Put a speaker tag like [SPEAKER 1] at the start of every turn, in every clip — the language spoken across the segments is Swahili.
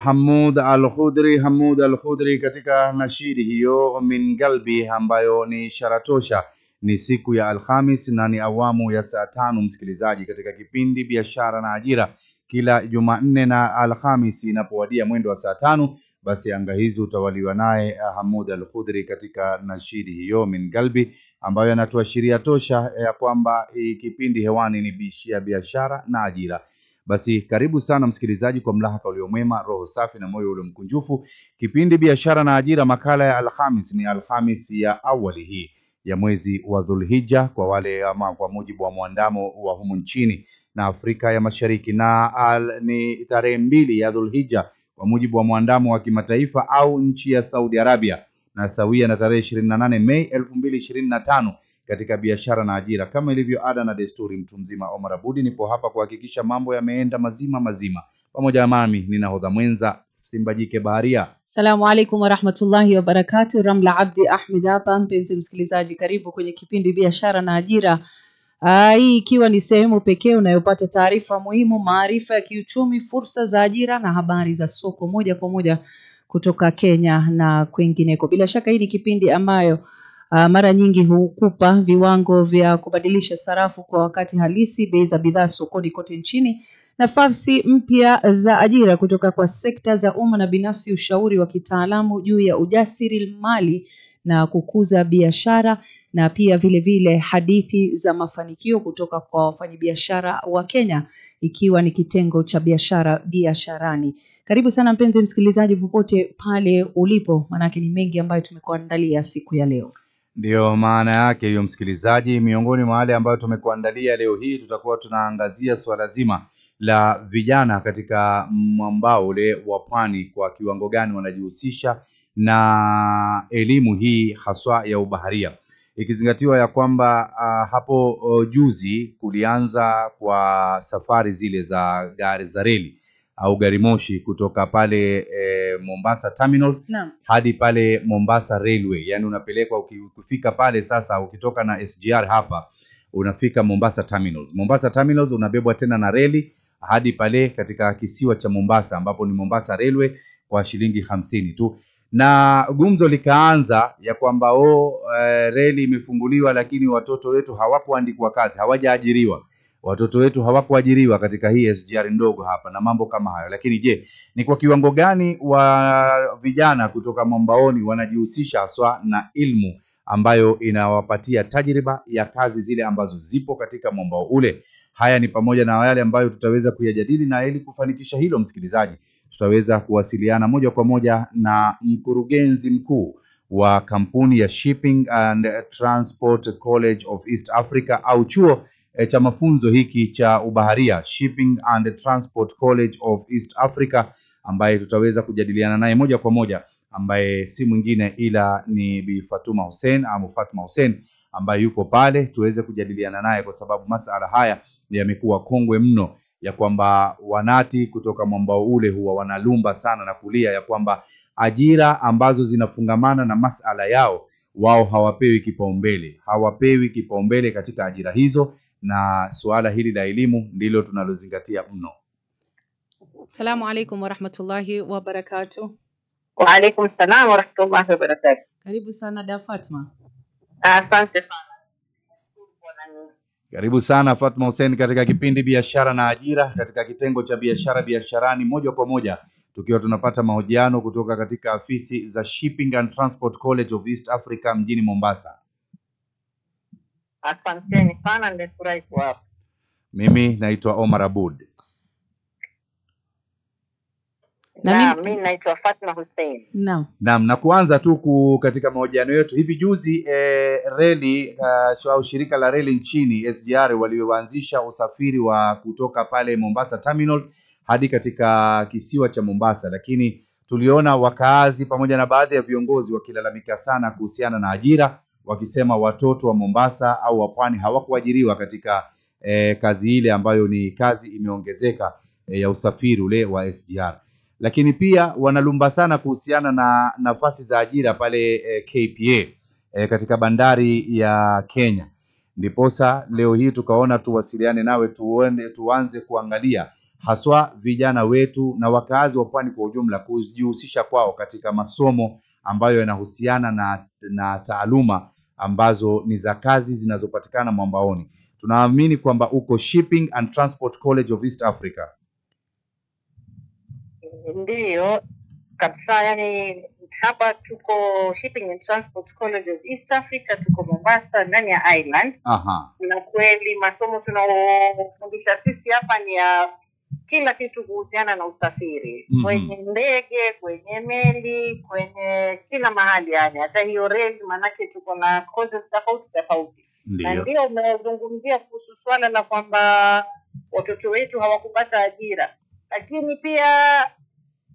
[SPEAKER 1] Hamoud Al-Khudri katika nashiri hiyo min galbi, ambayo ni ishara tosha. Ni siku ya Alhamis na ni awamu ya saa 5, msikilizaji, katika kipindi biashara na ajira. Kila Jumanne na Alhamis inapowadia mwendo wa saa 5, basi anga hizi utawaliwa naye Hamoud Al-Khudri katika nashiri hiyo min galbi, ambayo anatuashiria tosha ya kwamba kipindi hewani ni biashara na ajira. Basi karibu sana msikilizaji kwa mlahaka uliomwema, roho safi na moyo ule mkunjufu. Kipindi biashara na ajira, makala ya Alhamis, ni Alhamis ya awali hii ya mwezi wa Dhulhijja kwa wale ama kwa mujibu wa muandamo wa humu nchini na Afrika ya Mashariki, na ni tarehe 2 ya Dhulhijja kwa mujibu wa muandamo wa kimataifa au nchi ya Saudi Arabia, na sawia na tarehe 28 Mei 2025 katika biashara na ajira. Kama ilivyo ada na desturi, mtu mzima Omar Abudi nipo hapa kuhakikisha mambo yameenda mazima. Pamoja na mami ninahodha mwenza Simbajike Baharia.
[SPEAKER 2] Assalamu alaikum warahmatullahi wabarakatuh. Ramla Abdi Ahmed hapa. Mpenzi msikilizaji, karibu kwenye kipindi biashara na ajira. Hii ikiwa ni sehemu pekee unayopata taarifa muhimu, maarifa ya kiuchumi, fursa za ajira na habari za soko moja kwa moja kutoka Kenya na kwingineko. Bila shaka hii ni kipindi ambayo mara nyingi hukupa viwango vya kubadilisha sarafu kwa wakati halisi, bei za bidhaa sokoni kote nchini, nafasi mpya za ajira kutoka kwa sekta za umma na binafsi, ushauri wa kitaalamu juu ya ujasiri mali na kukuza biashara, na pia vile vile hadithi za mafanikio kutoka kwa wafanyabiashara wa Kenya, ikiwa ni kitengo cha biashara biasharani. Karibu sana mpenzi msikilizaji popote pale ulipo, manake ni mengi ambayo tumekuandalia siku ya leo.
[SPEAKER 1] Ndio maana yake hiyo msikilizaji. Miongoni mwa wale ambayo tumekuandalia leo hii, tutakuwa tunaangazia swala zima la vijana katika mwambao ule wa pwani, kwa kiwango gani wanajihusisha na elimu hii haswa ya ubaharia, ikizingatiwa ya kwamba hapo juzi kulianza kwa safari zile za gari za reli au gari moshi kutoka pale Mombasa Terminals hadi pale Mombasa Railway. Yani unapelekwa ukifika pale sasa, ukitoka na SGR hapa unafika Mombasa Terminals. Mombasa Terminals unabebwa tena na reli hadi pale katika kisiwa cha Mombasa, ambapo ni Mombasa Railway, kwa shilingi 50 tu. Na gumzo likaanza ya kwamba reli imefunguliwa, lakini watoto wetu hawakuandikwa kazi, hawajaajiriwa. Watoto wetu hawakuajiriwa katika hii SGR ndogo hapa na mambo kama hayo. Lakini je, ni kwa kiwango gani wa vijana kutoka Mombaoni wanajihusisha haswa na ilmu ambayo inawapatia tajriba ya kazi zile ambazo zipo katika mwambao ule? Haya ni pamoja na yale ambayo tutaweza kuyajadili, na ili kufanikisha hilo msikilizaji, tutaweza kuwasiliana moja kwa moja na mkurugenzi mkuu wa kampuni ya Shipping and Transport College of East Africa, au chuo cha mafunzo hiki cha ubaharia, Shipping and Transport College of East Africa, ambaye tutaweza kujadiliana naye moja kwa moja, ambaye si mwingine ila ni Bi Fatuma Hussein au Fatma Hussein, ambaye yuko pale tuweze kujadiliana naye, kwa sababu masuala haya yamekuwa kongwe mno, ya kwamba wanati kutoka mwambao ule huwa wanalumba sana na kulia ya kwamba ajira ambazo zinafungamana na masuala yao wao hawapewi kipaumbele katika ajira hizo, na suala hili la elimu ndilo tunalozingatia mno.
[SPEAKER 2] Assalamu alaikum warahmatullahi wabarakatuh.
[SPEAKER 3] Wa alaikum salam warahmatullahi wabarakatuh.
[SPEAKER 2] Karibu sana da Fatma.
[SPEAKER 3] Asante sana.
[SPEAKER 1] Karibu sana Fatma Hussein katika kipindi biashara na ajira, katika kitengo cha biashara biasharani, moja kwa moja tukiwa tunapata mahojiano kutoka katika afisi za Shipping and Transport College of East Africa mjini Mombasa.
[SPEAKER 3] Asanteni sana, nimefurahi kuwa hapa.
[SPEAKER 1] Mimi naitwa Omar Abud.
[SPEAKER 3] Na mimi naitwa Fatma Hussein.
[SPEAKER 1] Naam, na kuanza tu katika mahojiano yetu, hivi juzi reli au shirika la reli nchini SGR walioanzisha usafiri wa kutoka pale Mombasa Terminals hadi katika kisiwa cha Mombasa, lakini tuliona wakaazi pamoja na baadhi ya viongozi wakilalamika sana kuhusiana na ajira, wakisema watoto wa Mombasa au wa pwani hawakuajiriwa katika kazi ile ambayo ni kazi imeongezeka ya usafiri ule wa SGR. Lakini pia wanalumba sana kuhusiana na nafasi za ajira pale KPA katika bandari ya Kenya. Ndiposa leo hii tukaona tuwasiliane nawe tuanze kuangalia haswa vijana wetu na wakazi wa pwani kwa ujumla kujihusisha kwao katika masomo ambayo yanahusiana na taaluma ambazo ni za kazi zinazopatikana mwambaoni. Tunaamini kwamba uko Shipping and Transport College of East Africa.
[SPEAKER 3] Ndiyo kabisa, yani hapa tuko Shipping and Transport College of East Africa, tuko Mombasa ndani ya island. Na kweli masomo tunaofundisha sisi hapa ni ya kila kitu kuhusiana na usafiri. Kwenye ndege, kwenye meli, kwenye kila mahali, yani hata hiyo reli, manake tuko na courses tofauti. Na ndio umezungumzia kuhusu swala la kwamba watoto wetu hawakupata ajira, lakini pia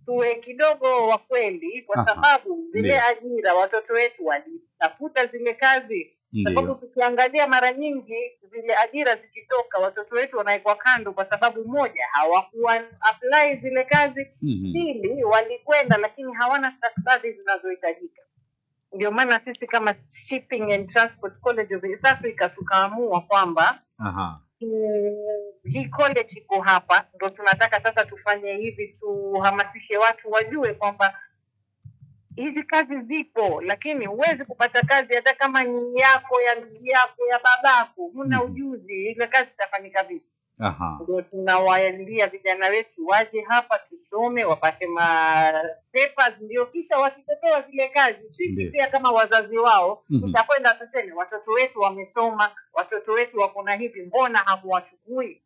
[SPEAKER 3] tuwe kidogo wa kweli, kwa sababu zile ajira watoto wetu walitafuta zile kazi. Sababu tukiangalia mara nyingi zile ajira zikitoka, watoto wetu wanaikwa kando kwa sababu moja, hawakuwa apply zile kazi. Pili, walikwenda lakini hawana stakabadhi zinazohitajika. Ndio maana sisi kama Shipping and Transport College of East Africa tukaamua kwamba hii college iko hapa, ndio tunataka sasa tufanye hivi, tuhamasishe watu wajue kwamba hizi kazi zipo, lakini huwezi kupata kazi hata kama ni yako, ya ndugu yako, ya babako, huna ujuzi, ile kazi itafanyika vipi? Ndio tunawaambia vijana wetu waje hapa tusome, wapate papers, ndio kisha wasipewa zile kazi. Sisi pia kama wazazi wao tutakwenda tuseme watoto wetu wamesoma, watoto wetu wako na hivi, mbona hamuwachukui?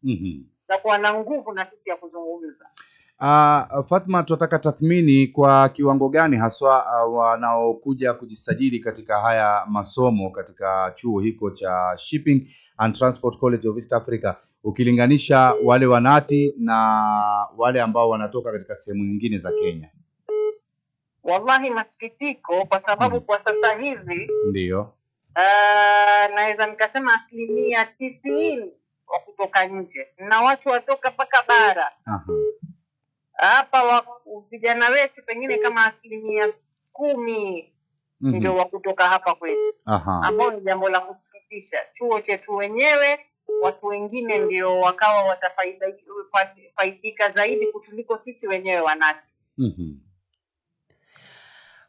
[SPEAKER 3] Na kuwa na nguvu na sisi ya kuzungumza.
[SPEAKER 1] Fatma, tunataka tathmini kwa kiwango gani haswa wanaokuja kujisajili katika haya masomo katika chuo hiko cha Shipping and Transport College of East Africa, ukilinganisha wale wanati na wale ambao wanatoka katika sehemu nyingine za Kenya?
[SPEAKER 3] Wallahi masikitiko, kwa sababu kwa sasa hivi
[SPEAKER 1] ndio
[SPEAKER 3] naweza nikasema 90% wa kutoka nje na watu watoka paka bara. Hapa vijana wetu pengine kama 10% ndio wa kutoka hapa kwetu, ambao ni jambo la kusikitisha. Chuo chetu wenyewe, watu wengine ndio wakawa watafaidika zaidi kutuliko sisi wenyewe wanati.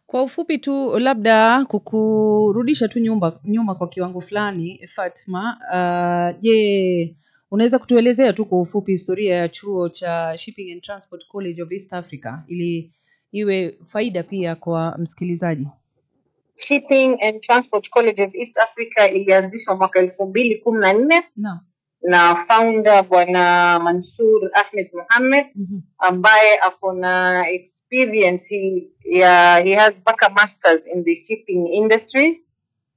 [SPEAKER 2] Kwa ufupi tu, labda kukurudisha tu nyuma kwa kiwango fulani, Fatma, je, unaweza kutuelezea tu kwa ufupi historia ya chuo cha Shipping and Transport College of East Africa ili iwe faida pia kwa msikilizaji?
[SPEAKER 3] Shipping and Transport College of East Africa ilianzishwa mwaka 2014 na founder Bwana Mansour Ahmed Mohamed, ambaye akona experience he has mpaka masters in the shipping industry.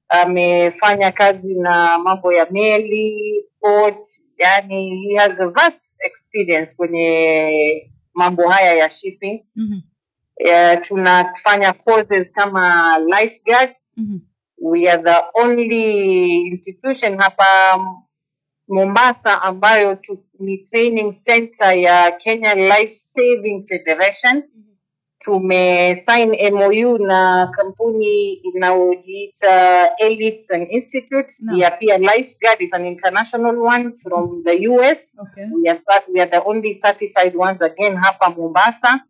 [SPEAKER 3] Amefanya kazi na mambo ya meli, port, yani he has a vast experience kwenye mambo haya ya shipping. Tunafanya courses kama lifeguard. We are the only institution hapa Mombasa ambayo ni training center ya Kenya Life Saving Federation. Tumesign MOU na kampuni inayojiita Ellison Institute. Ya pia lifeguard is an international one from the US. We are the only certified ones again hapa Mombasa.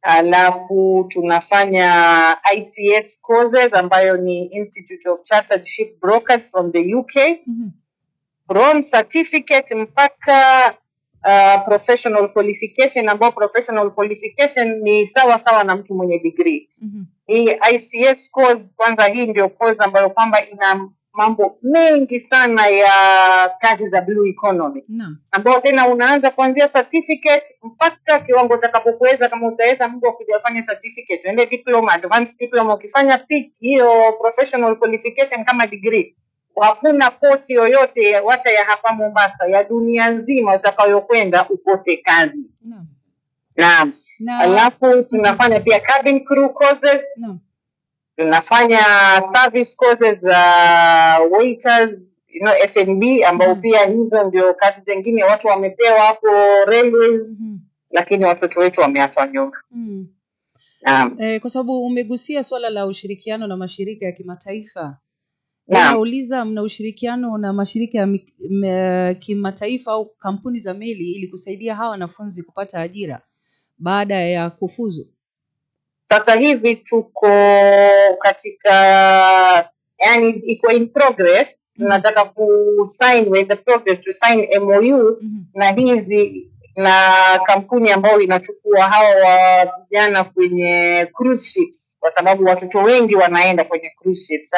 [SPEAKER 3] Alafu tunafanya ICS courses ambayo ni Institute of Chartered Ship Brokers from the UK. From certificate mpaka professional qualification, ambao professional qualification ni sawa na mtu mwenye degree. Hii ICS course kwanza, hii ndio course ambayo kwamba ina mambo mengi sana ya kazi za blue economy. Ambao tena unaanza kuanzia certificate mpaka kiwango utakapokuweza, kama utaweza Mungu akujafanya certificate, uende diploma, advanced diploma. Ukifanya peak hiyo professional qualification kama degree, hakuna poti yoyote wacha ya hapa Mombasa, ya dunia nzima utakayokwenda ukose kazi. Naam. Alafu tunafanya pia cabin crew courses. Tunafanya service courses za waiters, F&B, ambao pia hizo ndio kazi zingine watu wamepewa hapo railways. Lakini watoto wetu wameachwa nyuma.
[SPEAKER 2] Kwa sababu umegusia swala la ushirikiano na mashirika ya kimataifa, Nauliza, mna ushirikiano na mashirika ya kimataifa au kampuni za meli ili kusaidia hawa wanafunzi kupata ajira baada ya kufuzu?
[SPEAKER 3] Sasa hivi tuko katika, yani iko in progress. Tunataka kusign with the progress to sign MOU na kampuni ambayo inachukua hawa vijana kwenye cruise ships, kwa sababu watoto wengi wanaenda kwenye cruise ships.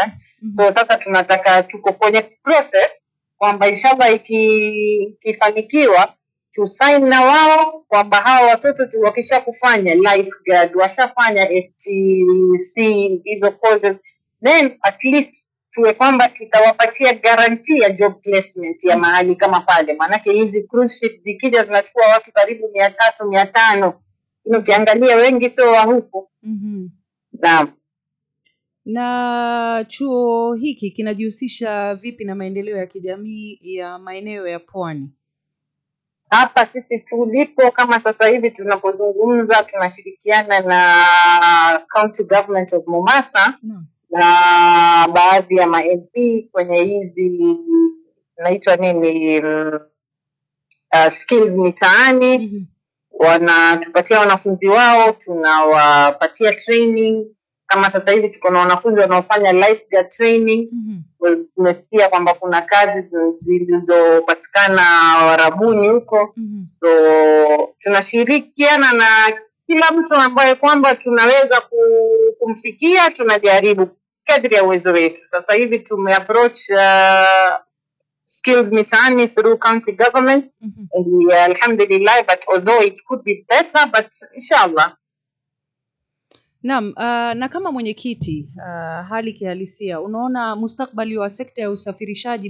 [SPEAKER 3] So sasa tunataka, tuko kwenye process kwamba inshallah ikifanikiwa to sign na wao kwamba hawa watoto wakisha kufanya lifeguard, washafanya STC, hizo courses, then at least tuwe kwamba tutawapatia guarantee ya job placement ya mahali kama pale. Maanake hizi cruise ship zikija zinachukua watu karibu 300 500. Ukiangalia wengi sio wa huko. Naam.
[SPEAKER 2] Na chuo hiki kinajihusisha vipi na maendeleo ya kijamii ya maeneo ya pwani?
[SPEAKER 3] Hapa sisi tulipo kama sasa hivi tunapozungumza, tunashirikiana na County Government of Mombasa na baadhi ya MP kwenye hizi naitwa nini, skills mitaani. Wanatupatia wanafunzi wao, tunawapatia training. Kama sasa hivi tuko na wanafunzi wanaofanya lifeguard training. Tumesikia kwamba kuna kazi zilizopatikana Warabuni huko. So tunashirikiana na kila mtu ambaye kwamba tunaweza kumfikia, tunajaribu kadri ya uwezo wetu. Sasa hivi tumeapproach skills mitaani through county government. And alhamdulillah, but although it could be better, but inshallah.
[SPEAKER 2] Naam, na kama mwenyekiti, hali kihalisia, unaona mustakbali wa sekta ya usafirishaji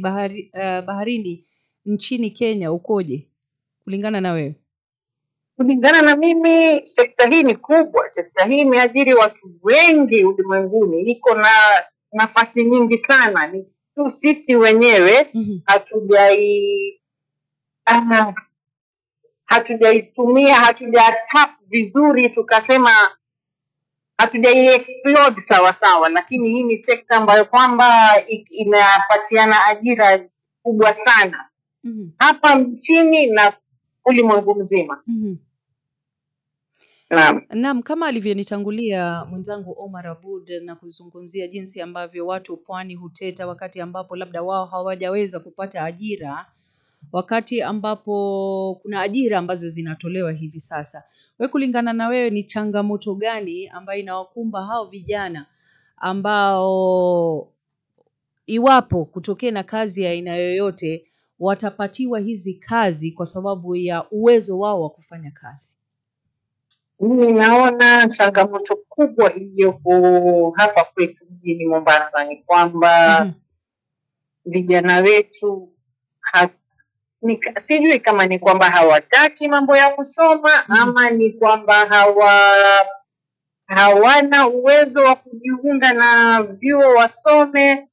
[SPEAKER 2] baharini nchini Kenya ukoje kulingana na wewe?
[SPEAKER 3] Kulingana na mimi, sekta hii ni kubwa. Sekta hii imeajiri watu wengi ulimwenguni. Iko na nafasi nyingi sana. Ni tu sisi wenyewe hatujaitumia, hatujatap vizuri, tukasema hatujai-explode sawa. Lakini hii ni sekta ambayo kwamba inapatiana ajira kubwa sana hapa nchini na ulimwengu mzima.
[SPEAKER 2] Naam, kama alivyonitangulia mwenzangu Omar Aboud na kuzungumzia jinsi ambavyo watu pwani huteta wakati ambapo labda wao hawajaweza kupata ajira, wakati ambapo kuna ajira ambazo zinatolewa hivi sasa. Wewe, kulingana na wewe, ni changamoto gani ambayo inawakumba hao vijana ambao iwapo kutokea na kazi ya aina yoyote watapatiwa hizi kazi kwa sababu ya uwezo wao wa kufanya kazi?
[SPEAKER 3] Mimi naona changamoto kubwa iliyopo hapa kwetu mjini Mombasa ni kwamba vijana wetu sijui kama ni kwamba hawataki mambo ya kusoma ama ni kwamba hawana uwezo wa kujiunga na vyuo wasome.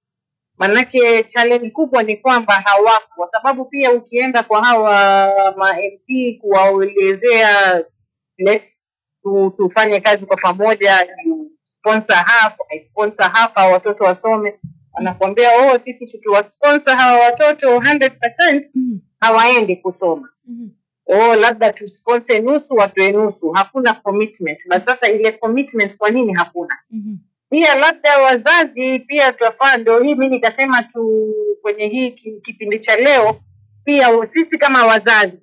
[SPEAKER 3] Manake challenge kubwa ni kwamba hawako, kwa sababu pia ukienda kwa hawa ma MP kuwaelezea let's tufanye kazi kwa pamoja, sponsor half watoto wasome, wanakuambia sisi tukiwa sponsor hawa watoto 100% hawaendi kusoma. Labda tu sponsor nusu, watoe nusu. Hakuna commitment. Na sasa ile commitment kwa nini hakuna? Pia labda wazazi pia tuwafaa, ndio hii mimi nikasema tu kwenye hii kipindi cha leo, pia sisi kama wazazi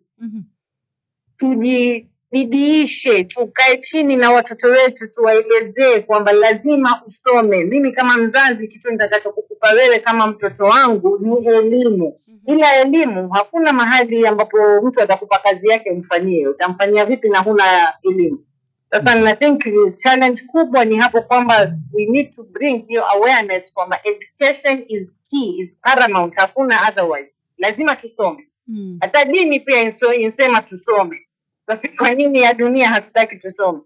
[SPEAKER 3] tujibidiishe, tukae chini na watoto wetu, tuwaelezee kwamba lazima usome. Mimi kama mzazi, kitu nitakachokukupa wewe kama mtoto wangu ni elimu. Ila elimu, hakuna mahali ambapo mtu atakupa kazi yake umfanyie. Utamfanyia vipi na huna elimu? Sasa I think challenge kubwa ni hapo kwamba we need to bring your awareness kwamba education is key, is paramount. Hakuna otherwise. Lazima tusome. Hata dini pia insema tusome. Sasa kwa nini ya dunia hatutaki tusome?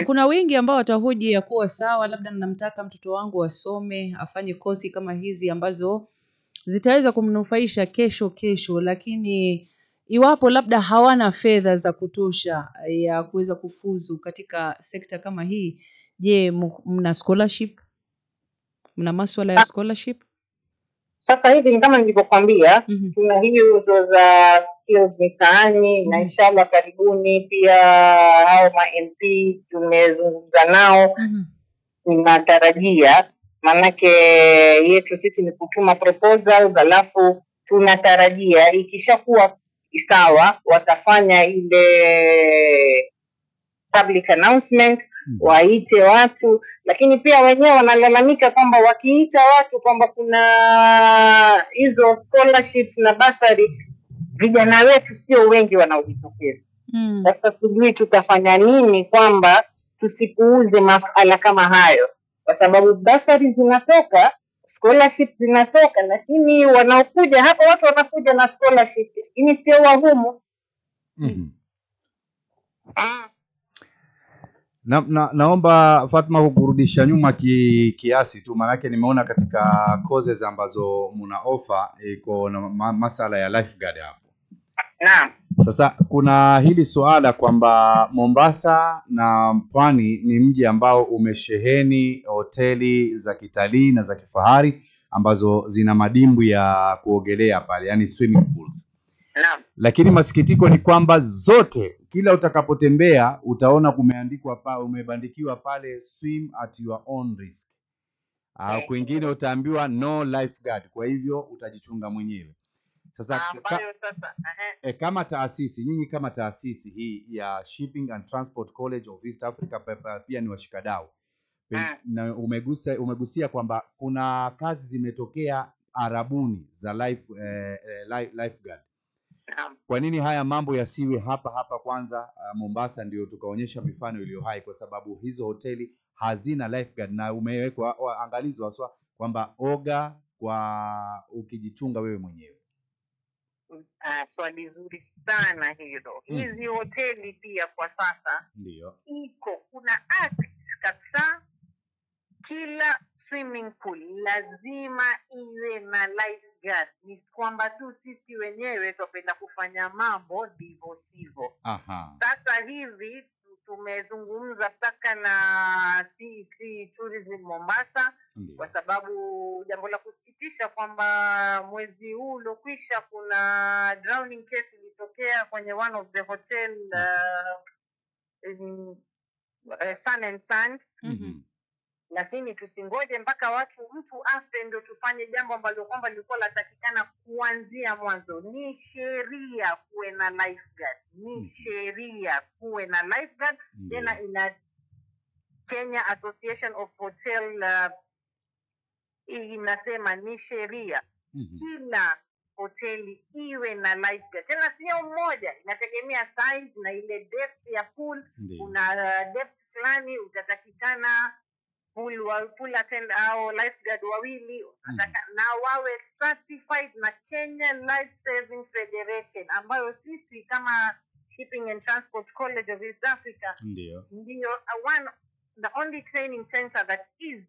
[SPEAKER 2] Kuna wengi ambao watahoji ya kuwa sawa, labda ninamtaka mtoto wangu asome, afanye kosi kama hizi ambazo zitaweza kumnufaisha kesho, lakini iwapo labda hawana fedha za kutosha ya kuweza kufuzu katika sekta kama hii, je, mna scholarship? Mna masuala ya scholarship?
[SPEAKER 3] Sasa hivi ni kama nilivyokuambia, tuna hizo za skills mitaani na inshallah karibuni pia hao ma MP tumezungumza nao. Tunatarajia, manake yetu sisi ni kutuma proposals, alafu tunatarajia ikishakuwa sawa watafanya ile public announcement, waite watu. Lakini pia wenyewe wanalalamika kwamba wakiita watu kwamba kuna hizo scholarships na bursary, vijana wetu sio wengi wanaojitokeza. Sasa sijui tutafanya nini kwamba tusipuuze masuala kama hayo, kwa sababu bursary zinatoka, scholarship zinatoka, lakini wanaokuja hapa watu wanakuja na scholarship, lakini sio wahumu.
[SPEAKER 1] Naomba Fatma kukurudisha nyuma kiasi tu, maana nimeona katika courses ambazo mna offer iko na masala ya lifeguard hapo.
[SPEAKER 3] Naam.
[SPEAKER 1] Sasa kuna hili suala kwamba Mombasa na Pwani ni mji ambao umesheheni hoteli za kitalii na za kifahari ambazo zina madimbu ya kuogelea pale, yani swimming pools.
[SPEAKER 3] Naam.
[SPEAKER 1] Lakini masikitiko ni kwamba zote, kila utakapotembea utaona umebandikiwa pale swim at your own risk. Kwingine utaambiwa no lifeguard, kwa hivyo utajichunga mwenyewe. Sasa kama taasisi, nyinyi kama taasisi hii ya Shipping and Transport College of East Africa pia ni washikadau. Na umegusia kwamba kuna kazi zimetokea Arabuni za lifeguard. Kwa nini haya mambo yasiwe hapa kwanza Mombasa, ndio tukaonyesha mifano iliyo hai, kwa sababu hizo hoteli hazina lifeguard na umewekwa angalizo haswa kwamba oga kwa ukijichunga wewe mwenyewe.
[SPEAKER 3] Swali zuri sana hilo. Hizi hoteli pia kwa sasa
[SPEAKER 1] ndio
[SPEAKER 3] kuna act kabisa, kila swimming pool lazima iwe na lifeguard. Ni kwamba tu sisi wenyewe tupenda kufanya mambo ndivyo sivyo. Sasa hivi tumezungumza mpaka na CC Tourism Mombasa. Kwa sababu jambo la kusikitisha kwamba mwezi huu uliokwisha kuna drowning case ilitokea kwenye one of the hotel in Sun and Sand. Lakini tusingoje mpaka mtu afe ndio tufanye jambo ambalo kwamba lilikuwa latakikana kuanzia mwanzo. Ni sheria kuwe na lifeguard, ni sheria kuwe na lifeguard. Tena ina Kenya Association of Hotel inasema ni sheria kila hoteli iwe na lifeguard. Tena sio mmoja, inategemea size na ile depth ya pool. Kuna depth fulani utatakikana pool attendant au lifeguard wawili, na wawe certified na Kenya Life Saving Federation, ambayo sisi kama Shipping and Transport College of East Africa ndio the only training center that is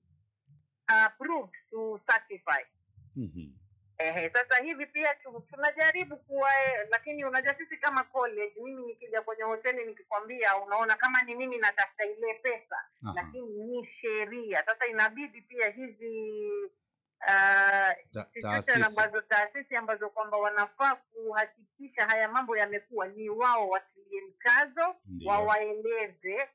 [SPEAKER 3] approved to certify. Sasa hivi pia tunajaribu lakini unajua sisi kama college, mimi nikija kwenye hoteli nikikwambia, unaona kama ni mimi natafuta ile pesa. Lakini ni sheria. Sasa inabidi pia hizi taasisi ambazo kwamba wanafaa kuhakikisha haya mambo yamekuwa, ni wao watilie mkazo, wawaeleze.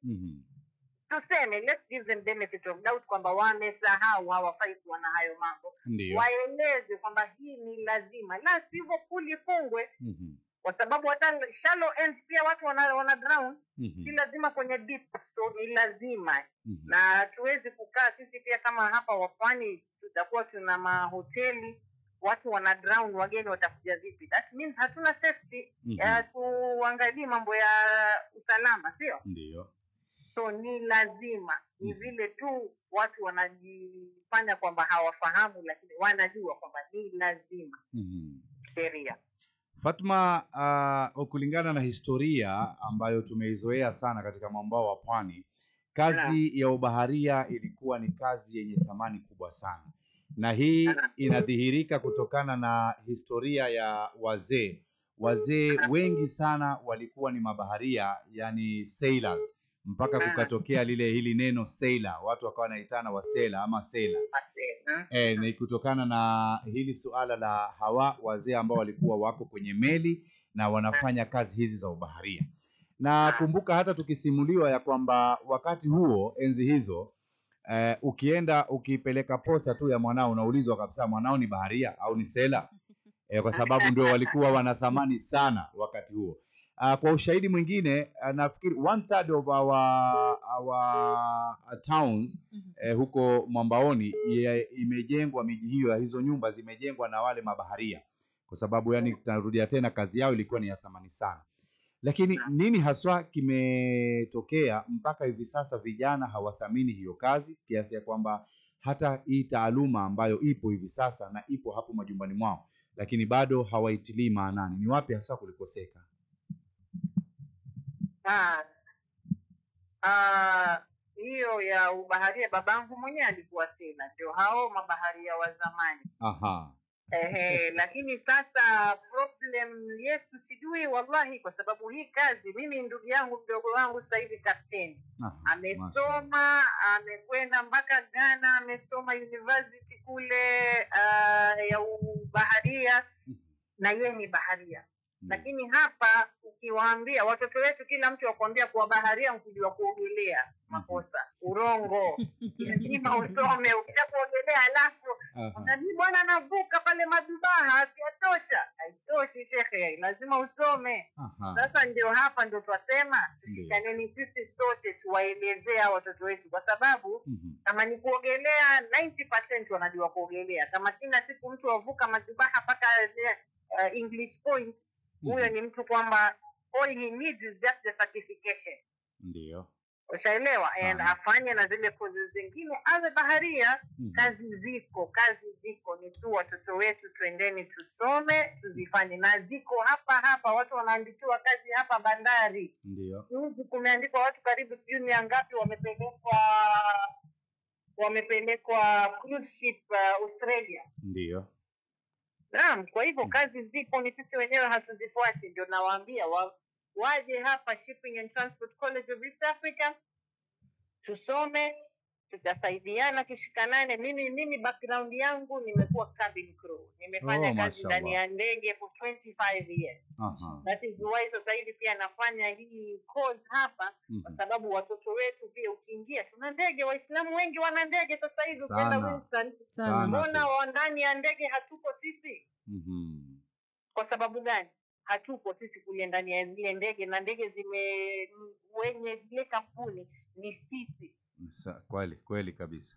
[SPEAKER 3] Tuseme, let's give them benefit of doubt kwamba wamesahau, hawafai kuwa na hayo mambo. Waeleze kwamba hii ni lazima, la sivyo pool ifungwe. Kwa sababu hata shallow ends pia watu wana drown. Si lazima kwenye deep, so ni lazima. Na tuwezi kukaa sisi pia kama hapa Wapwani tutakuwa tuna mahoteli watu wana drown, wageni watakuja vipi? That means hatuna safety. Tuangalie mambo ya usalama, sio?
[SPEAKER 1] Ndio.
[SPEAKER 3] So ni lazima, ni vile tu watu wanajifanya kwamba hawafahamu, lakini wanajua kwamba ni lazima. Sheria.
[SPEAKER 1] Fatma, kulingana na historia ambayo tumeizoea sana katika mwambao wa Pwani, kazi ya ubaharia ilikuwa ni kazi yenye thamani kubwa sana. Na hii inadhihirika kutokana na historia ya wazee. Wazee wengi sana walikuwa ni mabaharia, yani sailors. mpaka kukatokea hili neno sailor, watu wakawa wanaitana wasela ama sailor. Ni kutokana na hili suala la hawa wazee ambao walikuwa wako kwenye meli na wanafanya kazi hizi za ubaharia. Na kumbuka hata tukisimuliwa ya kwamba wakati huo, enzi hizo, ukienda ukipeleka posa tu ya mwanao unaulizwa kabisa mwanao ni baharia au ni sela, kwa sababu ndio walikuwa wanathamani sana wakati huo. Kwa ushahidi mwingine, nafikiri 1/3 of our towns huko Mwambaoni imejengwa, miji hiyo ya hizo nyumba zimejengwa na wale mabaharia, kwa sababu yani tunarudia tena, kazi yao ilikuwa ni ya thamani sana. Lakini nini haswa kimetokea mpaka hivi sasa vijana hawathamini hiyo kazi, kiasi ya kwamba hata hii taaluma ambayo ipo hivi sasa na ipo hapo majumbani mwao, lakini bado hawaitilii maanani? Ni wapi hasa kulikoseka?
[SPEAKER 3] Hiyo ya ubaharia, babangu mwenyewe alikuwa sina, ndio hao mabaharia wa zamani. Lakini sasa problem yetu sijui wallahi, kwa sababu hii kazi, mimi ndugu yangu mdogo wangu sasa hivi kapteni, amesoma, amekwenda mpaka Ghana, amesoma university kule ya ubaharia, na yeye ni baharia. Lakini hapa ukiwaambia watoto wetu, kila mtu akwambia kuwa baharia mkujua kuogelea, makosa, urongo. Lazima usome, ukishakuogelea alafu unani bwana navuka pale Madubaha, siatosha. Haitoshi shekhe, lazima usome. Sasa ndio hapa ndio twasema tushikaneni sisi sote, tuwaelezea watoto wetu, kwa sababu kama ni kuogelea 90% wanajua kuogelea. Kama kila siku mtu wavuka Madubaha mpaka English Point, huyo ni mtu kwamba all he needs is just the certification.
[SPEAKER 1] Ndio.
[SPEAKER 3] Ushaelewa? And afanye na zile courses zingine awe baharia. Kazi ziko, ni tu watoto wetu twendeni tusome, tuzifanye, na ziko hapa watu wanaandikiwa kazi hapa bandari.
[SPEAKER 1] Ndio.
[SPEAKER 3] Kumeandikwa watu karibu sijui ni ngapi wamepelekwa cruise ship Australia.
[SPEAKER 1] Ndio.
[SPEAKER 3] Naam, kwa hivyo kazi zipo, ni sisi wenyewe hatuzifuati. Ndio nawaambia waje hapa Shipping and Transport College of East Africa, tusome, tutasaidiana, tushikanane. Mimi background yangu nimekuwa cabin crew, nimefanya kazi ndani ya ndege for 25 years. That is why sasa hivi pia nafanya hii course hapa, kwa sababu watoto wetu pia ukiingia, tuna ndege, Waislamu wengi wana ndege sasa hivi. Ukienda Winston, mbona wa ndani ya ndege hatuko sisi? Kwa sababu gani hatuko sisi kule ndani ya zile ndege? Na ndege wenye zile kampuni ni sisi.
[SPEAKER 1] Kweli kabisa.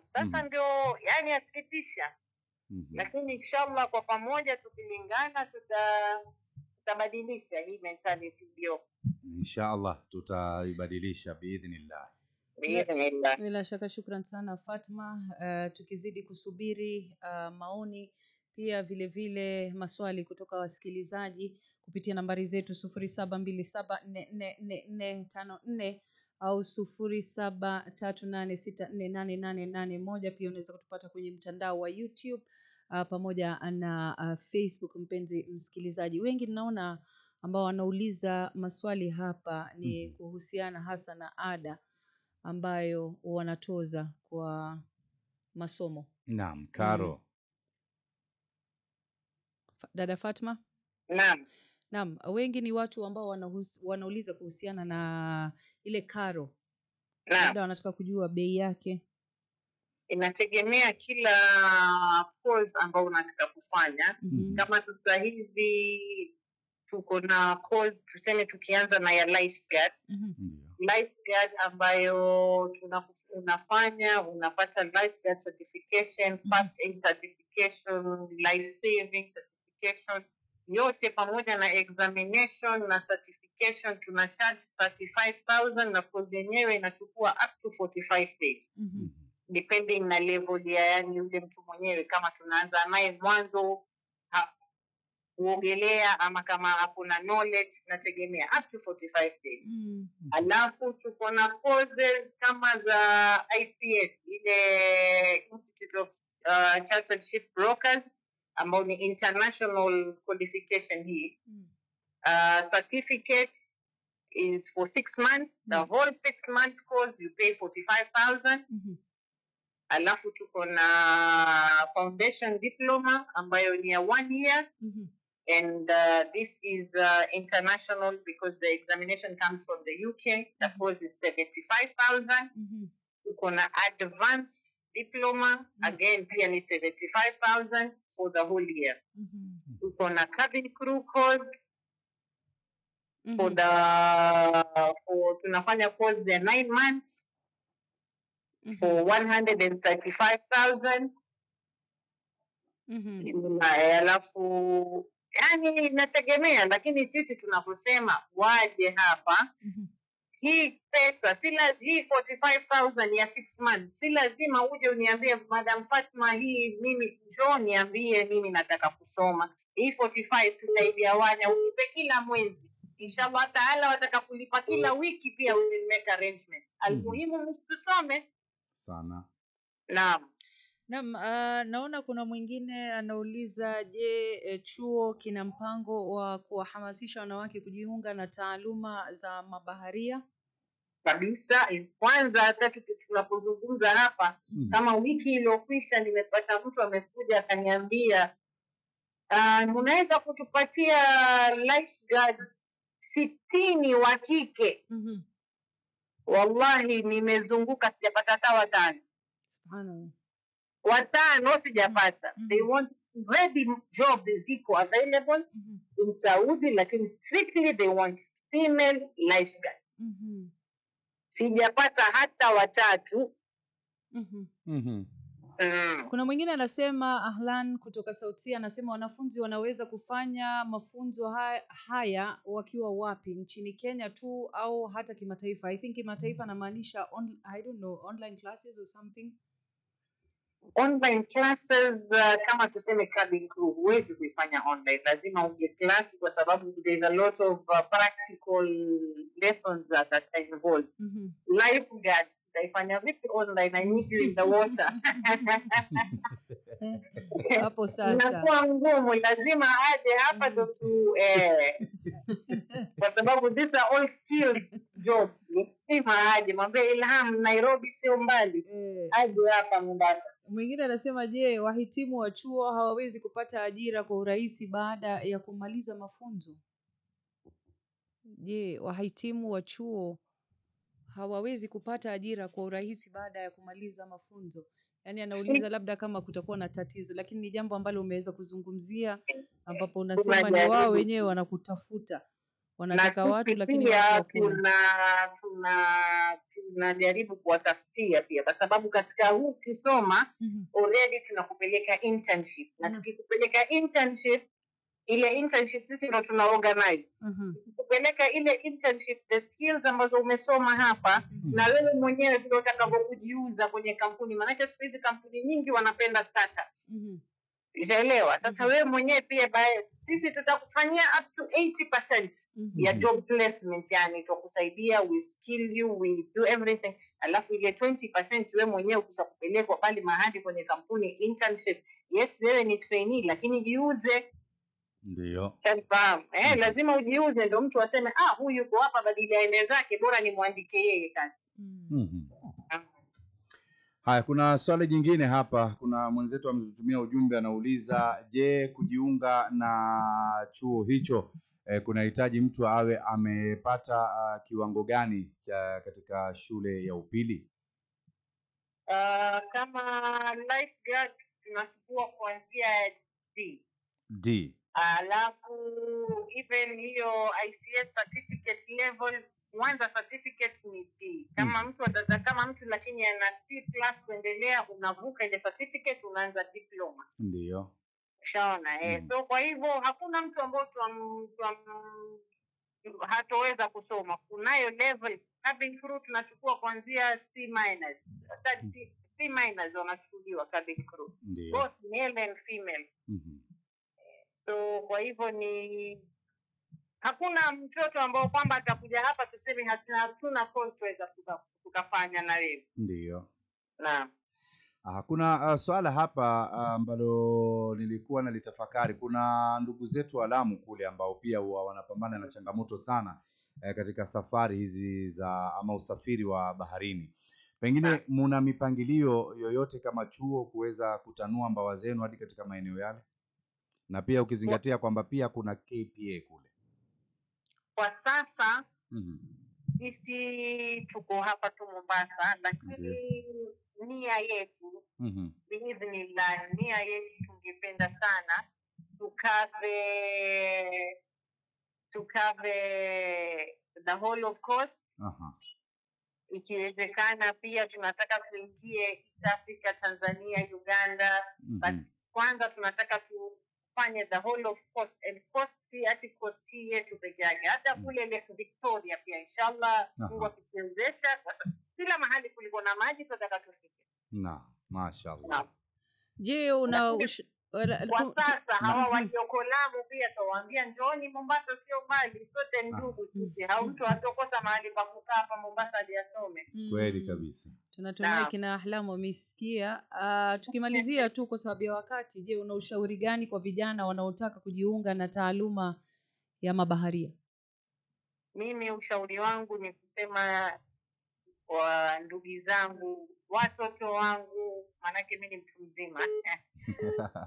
[SPEAKER 3] Sasa ndio yani asikitisha. Lakini inshallah kwa pamoja tukilingana tutabadilisha hii mentality ndio.
[SPEAKER 1] Inshallah tutaibadilisha biidhnillah.
[SPEAKER 2] Bila shaka, shukran sana Fatma. Tukizidi kusubiri maoni, pia vile maswali kutoka wasikilizaji kupitia nambari zetu 0727444454 au 0738648881. Pia unaweza kutupata kwenye mtandao wa YouTube pamoja na Facebook. Mpenzi msikilizaji, wengi ninaona ambao wanauliza maswali hapa ni kuhusiana hasa na ada ambayo wanatoza kwa masomo.
[SPEAKER 1] Naam, karo.
[SPEAKER 2] Dada Fatma? Naam, wengi ni watu ambao wanauliza kuhusiana na ile karo. Labda wanataka kujua bei yake.
[SPEAKER 3] Inategemea kila course ambao unataka kufanya. Kama sasa hivi tuko na course, tuseme tukianza na ya lifeguard. Lifeguard ambayo unapata lifeguard certification, first aid certification, life saving certification, yote pamoja na examination na certification, tuna charge 35,000 na course yenyewe inachukua up to 45 days. Depending na level ya yani yule mtu mwenyewe, kama tunaanza naye mwanzo kuogelea ama kama hakuna knowledge, nategemea up to 45 days. Alafu tuko na courses kama za ICS, ile Institute of Chartered Ship Brokers, ambao ni international qualification hii. Certificate is for 6 months. The whole 6-month course you pay 45,000. Alafu tuko na foundation diploma ambayo ni ya 1 year. And this is international because the examination comes from the UK. The course is 75,000. Tuko na advanced diploma, again pia ni 75,000 for the whole year. Tuko na cabin crew course for tunafanya course ya 9 months for 135,000. Alafu yani inategemea, lakini sisi tunaposema waje hapa, hii pesa hii 45,000 ya 6 months si lazima uje uniambie Madam Fatma, hii mimi njoo niambie mimi nataka kusoma. Hii 45 tunaigawanya, unipe kila mwezi. Inshallah taala wataka kulipa kila wiki pia, we will make arrangement. Almuhimu msisome
[SPEAKER 1] sana.
[SPEAKER 3] Naam.
[SPEAKER 2] Naona kuna mwingine anauliza, je, chuo kina mpango wa kuwahamasisha wanawake kujiunga na taaluma za mabaharia?
[SPEAKER 3] Kabisa. Kwanza hata tunapozungumza hapa, kama wiki iliyokwisha nimepata mtu amekuja akaniambia, unaweza kutupatia lifeguard 60 wa kike? Wallahi nimezunguka sijapata hata watano.
[SPEAKER 2] Subhanallah.
[SPEAKER 3] Watano sijapata. They want ready job ziko available in Saudi, lakini strictly they want female lifeguards. Sijapata hata watatu.
[SPEAKER 2] Kuna mwingine anasema, Ahlan kutoka Sauti, anasema wanafunzi wanaweza kufanya mafunzo haya wakiwa wapi? Nchini Kenya tu au hata kimataifa? I think kimataifa anamaanisha I don't know, online classes or something.
[SPEAKER 3] Online classes kama tuseme cabin crew huwezi kuifanya online, lazima uje class kwa sababu there's a lot of practical lessons that are involved. Lifeguard utaifanya vipi online? I need you in the water.
[SPEAKER 2] Hapo sasa
[SPEAKER 3] inakuwa ngumu, lazima aje hapa ndo kwa sababu these are all skilled jobs. Lazima aje, mwambie Ilham Nairobi sio mbali, aje hapa Mombasa.
[SPEAKER 2] Mwingine anasema, je, wahitimu wa chuo hawawezi kupata ajira kwa urahisi baada ya kumaliza mafunzo? Je, wahitimu wa chuo hawawezi kupata ajira kwa urahisi baada ya kumaliza mafunzo? Yaani anauliza labda kama kutakuwa na tatizo, lakini ni jambo ambalo umeweza kuzungumzia, ambapo unasema ni wao wenyewe wanakutafuta. Wanataka watu lakini tunajaribu kuwatafutia pia, kwa sababu katika huu kisoma already tunakupeleka internship, na tukikupeleka internship, ile internship sisi ndo tuna organize. Tukikupeleka ile internship, the skills ambazo umesoma hapa, na wewe mwenyewe vile utakavyokujiuza kwenye kampuni, maana siku hizi kampuni nyingi wanapenda startups. Unaelewa? Sasa wewe mwenyewe pia sisi tutakufanyia up to 80% ya job placement, yani tutakusaidia, we skill you, we do everything. Alafu ile 20% wewe mwenyewe ukishakupelekwa pale mahali kwenye kampuni internship, yes wewe ni trainee lakini jiuze.
[SPEAKER 1] Ndio.
[SPEAKER 3] Shafahamu. Lazima ujiuze ndio mtu aseme huyu yuko hapa badala ya ende zake, bora ni muandike yeye kazi.
[SPEAKER 1] Haya, kuna swali jingine hapa. Kuna mwenzetu ametutumia ujumbe anauliza, je, kujiunga na chuo hicho kunahitaji mtu awe amepata kiwango gani katika shule ya upili?
[SPEAKER 3] Kama lifeguard tunachukua kuanzia D. Alafu even hiyo ICS certificate level, kwanza certificate ni D. Kama mtu kama mtu lakini ana C+ kuendelea, unavuka ile certificate unaanza diploma.
[SPEAKER 1] Ndio.
[SPEAKER 3] Shaona so kwa hivyo hakuna mtu ambaye hatoweza kusoma. Kunayo level cabin crew tunachukua kuanzia C-. C- wanachukuliwa cabin crew. Both male and female. So kwa hivyo ni hakuna mtoto ambao kwamba atakuja hapa tuseme hatuna course tuweza tukafanya na wewe.
[SPEAKER 1] Ndio.
[SPEAKER 3] Naam.
[SPEAKER 1] Kuna swala hapa ambalo nilikuwa nalitafakari. Kuna ndugu zetu walamu kule ambao pia wanapambana na changamoto sana katika safari hizi za ama usafiri wa baharini. Pengine muna mipangilio yoyote kama chuo kuweza kutanua mbawa zenu hadi katika maeneo yale? Na pia ukizingatia kwamba pia kuna KPA kule.
[SPEAKER 3] Kwa sasa sisi tuko hapa tu Mombasa, lakini nia yetu biidhnillah, nia yetu tungependa sana tukave the whole of coast. Ikiwezekana pia tunataka tuingie East Africa, Tanzania, Uganda. But kwanza tunataka tufanye the whole of coast, and coast si ati coast yetu peke yake, hata kule Lake Victoria pia inshallah Mungu akituwezesha. Kila mahali kuliko na maji tunataka tufike.
[SPEAKER 1] Mashaallah.
[SPEAKER 2] Je,
[SPEAKER 3] kwa sasa hawa walioko Lamu pia tuwaambia njooni Mombasa, sio mbali, sote ndugu sisi. Mtu atakosa mahali pa kukaa hapa Mombasa hadi asome.
[SPEAKER 1] Kweli kabisa.
[SPEAKER 2] Tunatumai kina Ahlamu wamesikia. Tukimalizia tu kwa sababu ya wakati, je, una ushauri gani kwa vijana wanaotaka kujiunga na taaluma ya mabaharia?
[SPEAKER 3] Mimi ushauri wangu ni kusema kwa ndugu zangu, watoto wangu, manake mimi ni mtu mzima.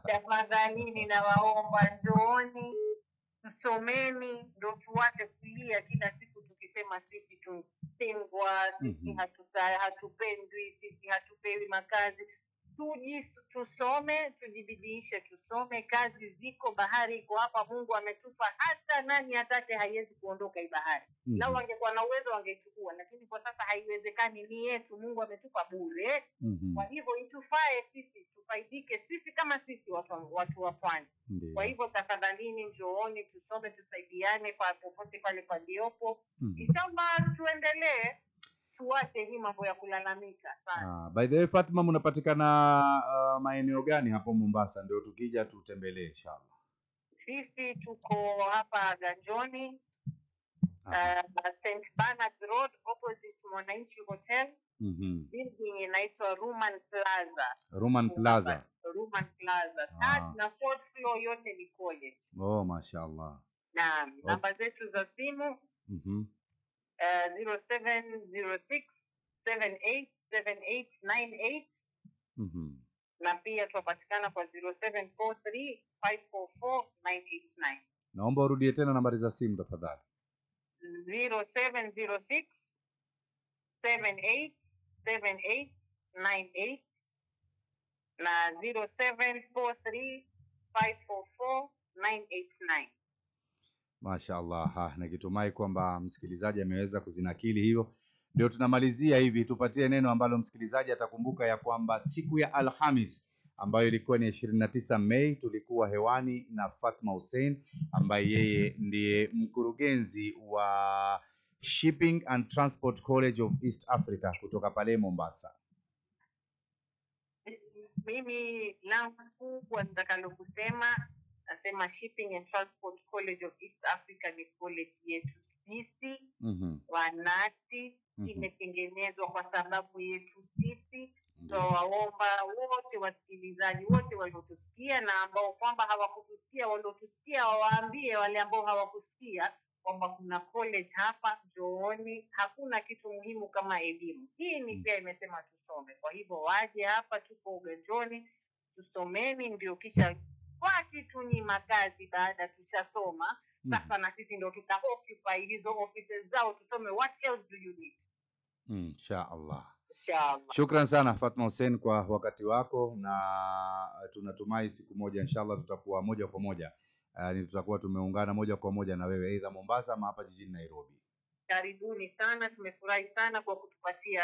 [SPEAKER 3] Tafadhali ninawaomba njooni, tusomeni, ndio tuache kulia kila siku tukisema sisi tutengwa, sisi hatupendwi, sisi hatupewi makazi. Tusome, tujibidiishe, tusome. Kazi ziko, bahari iko hapa, Mungu ametupa. Hata nani atake haiwezi kuondoka hii bahari. Lau wangekuwa na uwezo wangechukua, lakini kwa sasa haiwezekani, ni yetu, Mungu ametupa bure. Kwa hivyo itufae sisi, tufaidike sisi kama sisi watu wa pwani. Kwa hivyo tafadhalini njooni, tusome, tusaidiane kwa popote pale paliopo. Inshallah tuendelee, tuache hii mambo ya kulalamika sana.
[SPEAKER 1] By the way Fatma, mnapatikana maeneo gani hapo Mombasa ndio tukija tutembelee inshallah?
[SPEAKER 3] Sisi tuko hapa Ganjoni, St. Bernard's Road, opposite Mwananchi Hotel. Building inaitwa Ruman Plaza.
[SPEAKER 1] Ruman Plaza.
[SPEAKER 3] Third na fourth floor yote ni college.
[SPEAKER 1] Mashallah.
[SPEAKER 3] Naam, namba zetu za simu 0706787898 na pia tupatikana kwa 0743544989.
[SPEAKER 1] Naomba urudie tena nambari za simu tafadhali.
[SPEAKER 3] 0706787898 na 0743544989.
[SPEAKER 1] Mashaallah. Nakitumai kwamba msikilizaji ameweza kuzinakili hiyo. Ndio tunamalizia hivi, tupatie neno ambalo msikilizaji atakumbuka ya kwamba siku ya Alhamis ambayo ilikuwa ni 29 Mei tulikuwa hewani na Fatma Hussein ambaye yeye ndiye mkurugenzi wa Shipping and Transport College of East Africa kutoka pale Mombasa.
[SPEAKER 3] Mimi langu kwa nitakalo kusema, nasema Shipping and Transport College of East Africa ni college yetu sisi wanati, imetengenezwa kwa sababu yetu sisi. Waomba wote wasikilizaji wote waliotusikia na ambao kwamba hawakutusikia, waliotusikia wawaambie wale ambao hawakusikia kwamba kuna college hapa, njooni. Hakuna kitu muhimu kama elimu. Hii ni pia imesema tusome. Kwa hivyo waje hapa, tuko Uganjoni, tusomeni, ndio kisha kwa kitu ni makazi baada tuchasoma. Sasa na sisi ndio tutaoccupy hizo offices zao, tusome. What else do you need?
[SPEAKER 1] Inshallah.
[SPEAKER 3] Inshallah.
[SPEAKER 1] Shukran sana Fatma Hussein kwa wakati wako, na tunatumai siku moja inshallah tutakuwa moja kwa moja tutakuwa tumeungana moja kwa moja na wewe aidha Mombasa ama hapa jijini Nairobi.
[SPEAKER 3] Karibuni sana, tumefurahi sana kwa kutupatia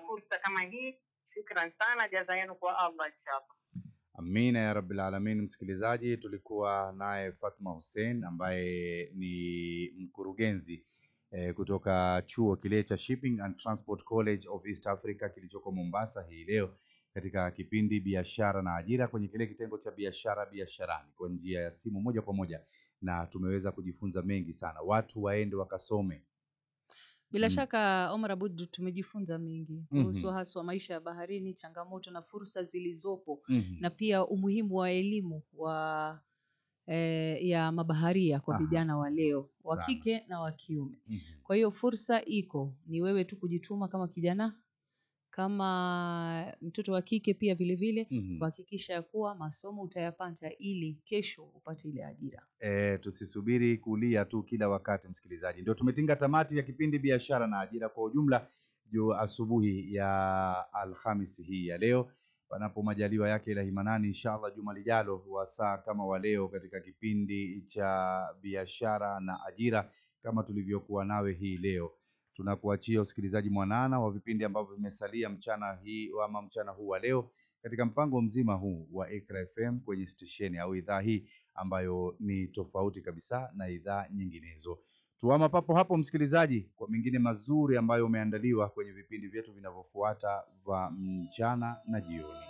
[SPEAKER 3] fursa kama hii. Shukran sana, jaza yenu kwa Allah inshallah.
[SPEAKER 1] Amina ya Rabbil Alamin. Msikilizaji, tulikuwa naye Fatma Hussein ambaye ni mkurugenzi kutoka chuo kile cha Shipping and Transport College of East Africa kilichoko Mombasa hii leo katika kipindi biashara na ajira kwenye kile kitengo cha biasharani kwa njia ya simu moja kwa moja, na tumeweza kujifunza mengi sana. Watu waende wakasome.
[SPEAKER 2] Bila shaka Omar Abud, tumejifunza mengi kuhusu haswa maisha ya baharini, changamoto na fursa zilizopo na pia umuhimu wa elimu wa ya mabaharia kwa
[SPEAKER 1] Aha.
[SPEAKER 2] vijana wa leo, wa
[SPEAKER 1] Sana.
[SPEAKER 2] kike na wa kiume.
[SPEAKER 1] Mhm.
[SPEAKER 2] Kwa hiyo fursa iko, ni wewe tu kujituma kama kijana, kama mtoto wa kike pia vile vile,
[SPEAKER 1] Mhm.
[SPEAKER 2] kuhakikisha ya kuwa masomo utayapata ili kesho upate ile ajira.
[SPEAKER 1] Tusisubiri kulia tu kila wakati msikilizaji. Ndio tumetinga tamati ya kipindi biashara na ajira kwa ujumla asubuhi ya Alhamisi hii ya leo. Panapo majaliwa yake Ilahi Manani, inshallah juma lijalo wasaa kama wa leo katika kipindi cha biashara na ajira kama tulivyokuwa nawe hii leo. Tunakuachia usikilizaji mwanana wa vipindi ambavyo vimesalia mchana huu wa leo katika mpango mzima huu wa Iqra FM kwenye stesheni au idhaa hii ambayo ni tofauti kabisa na idhaa nyinginezo. Tuama papo hapo msikilizaji kwa mengine mazuri ambayo umeandaliwa kwenye vipindi vyetu vinavyofuata vya mchana na jioni.